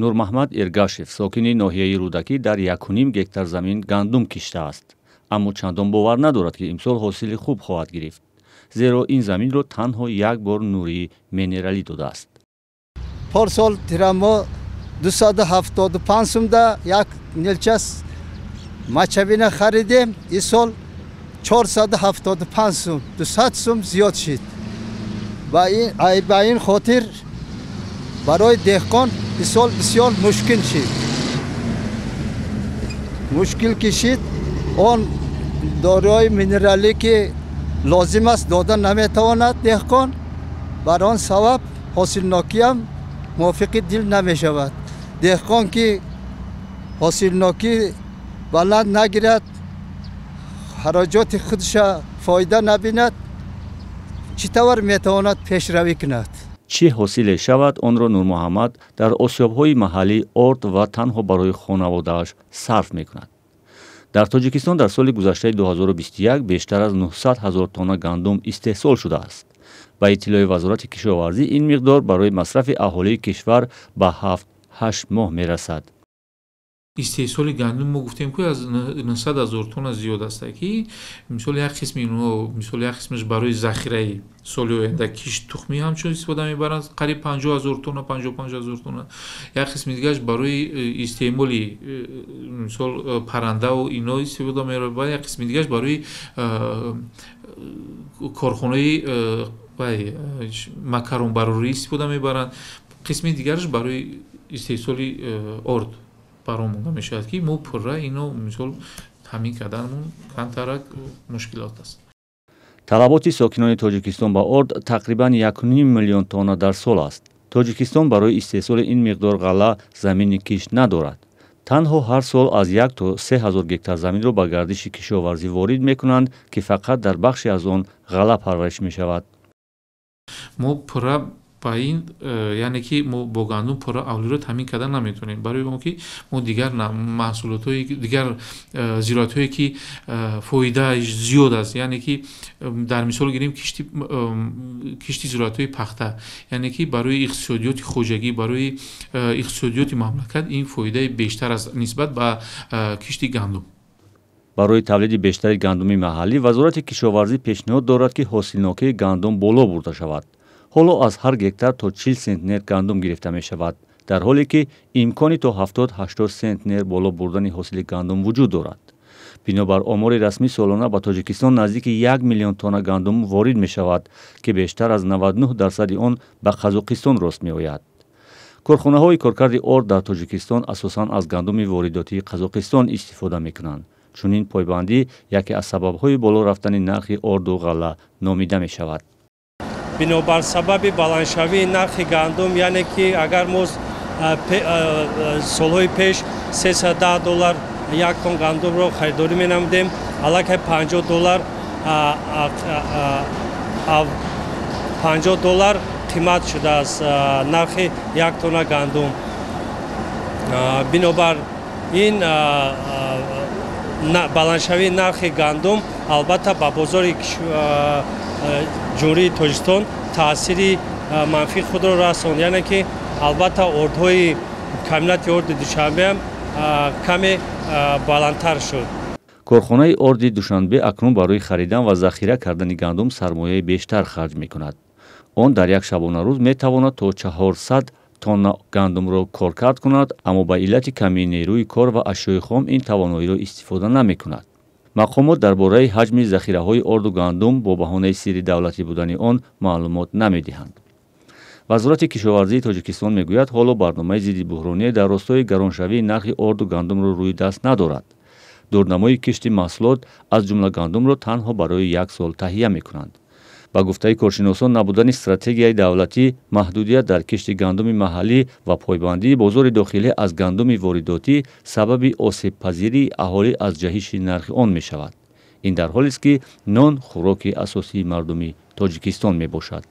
нурмаҳмад эргашев сокини ноҳияи рӯдакӣ дар 1.5 гектар замин гандум киштааст, аммо чандон бовар надорад ки имсол ҳосили хуб хоҳад гирифт, зеро ин заминро танҳо як бор нурии минералӣ додааст. Парсол тирамо 275 сумда як нилчас мачавина харидем, ин сол 475 сум, 200 сум зиёд шид. Ба ин хотир барои деҳқон ин сол бисёр мушкил шид. Мушкил кишид, он дорои минералӣ ки лозим аст дода наметавонад деҳқон, бар он сабаб ҳосилнокиам мувофиқи дил намешавад. деҳқон ки ҳосилнокӣ баланд нагирад, хароҷоти худша фоида набинад, чӣ тавр метавонад пешравӣ кунад? чӣ ҳосиле шавад, онро Нурмуҳаммад дар осёбҳои маҳаллӣ орд ва танҳо барои хонаводааш сарф мекунад. дар Тоҷикистон дар соли гузаштаи 2021 бештар аз 900 000 тонна гандум истеҳсол шудааст. ба иттилои вазорати кишоварзӣ ин миқдор барои масрафи аҳолии кишвар ба 7-8 моҳ мерасад. استحصال گندم ما گفتیم که از 900,000 تن از زیاد است که مثلا یک قسم اینو مثلا یک قسمش برای ذخیره سال آینده کیش تخمی همچون استفاده میبرند قریب 50,000 تن 55,000 تن، یک قسم دیگهش برای استعمالی مثلا پرنده و اینا استفاده میبرند، یک قسم دیگهش برای کارخانه مکرون بروری استفاده میبرند، قسم دیگرش برای استحصال آرد برامون میشود که ما پره اینو مثال همین قدرمون کمترک مشکلات است. талаботи сокинони Тоҷикистон ба орд тақрибан 1.5 миллион тонна дар сол аст. Тоҷикистон барои истеҳсоли ин миқдор ғалла замини кишт надорад. танҳо ҳар сол аз 1 то 3 ҳазор гектар заминро ба гардиши кишоварзӣ ворид мекунанд ки фақат дар бахше аз он ғалла парвариш мешавад. мо пура با این یعنی که ما با گندم پره اولیرو تامین کردن نمیتونیم، برای اون که ما دیگر محصولات‌های دیگر زیرات‌هایی که فایده زیاد است، یعنی که در مثال گیریم کشتی زیرات‌های پخته، یعنی که برای اقتصادیات خوجگی، برای اقتصادیات مملکت این فایده بیشتر است نسبت به کشتی گندم. барои тавлиди бештари гандуми маҳаллӣ вазорати кишоварзӣ пешниҳод дорад ки ҳосилнокии гандум боло бурда шавад. ҳоло аз ҳар гектар то 40 сентнер гандум гирифта мешавад, дар ҳоле ки имкони то 70-80 сентнер боло бурдани ҳосили гандум вуҷуд дорад. бинобар омори расмӣ солона ба Тоҷикистон наздики 1 миллион тонна гандум ворид мешавад ки бештар аз 99% он ба Қазоқистон рост меояд. корхонаҳои коркарди орд дар Тоҷикистон асосан аз гандуми воридотии Қазоқистон истифода мекунанд. чунин пойбандӣ яке аз сабабҳои боло рафтани нархи орду ғалла номида мешавад. бинобар сабаби баландшавии нархи гандум, яъне ки агар мо солҳои пеш $310 як тон гандумро харидорӣ менамудем, аллакай $50 қимат шудааст нархи як тонна гандум. бинобар ин баландшавии нархи гандум албатта ба бозори ҷумҳурии Тоҷикистон таъсири манфии худро расонд, яъне ки албатта ордҳои каминати орди Душанбе ҳам каме баландтар шуд. корхонаи орди Душанбе акнун барои харидан ва захира кардани гандум сармояи бештар харҷ мекунад. он дар як шабонарӯз метавонад то 400 тонна гандумро коркард кунад, аммо ба иллати камии нерӯи кор ва ашёи хом ин тавоноиро истифода намекунад. мақомот дар бораи ҳаҷми захираҳои орду гандум бо баҳонаи сирри давлатӣ будани он маълумот намедиҳанд. вазорати кишоварзии Тоҷикистон мегӯяд ҳоло барномаи зидди буҳроние дар ростори гароншавии нархи орду гандумро рӯи даст надорад. дурнамои кишти маҳсулот аз ҷумла гандумро танҳо барои як сол таҳия мекунанд. ба гуфтаи коршиносон набудани стратегияи давлатӣ, маҳдудият дар кишти гандуми маҳаллӣ ва пойбандии бозори дохилӣ аз гандуми воридотӣ сабаби осебпазирии аҳолӣ аз ҷаҳиши нархи он мешавад. ин дар ҳолест ки нон хӯроки асосии мардуми Тоҷикистон мебошад.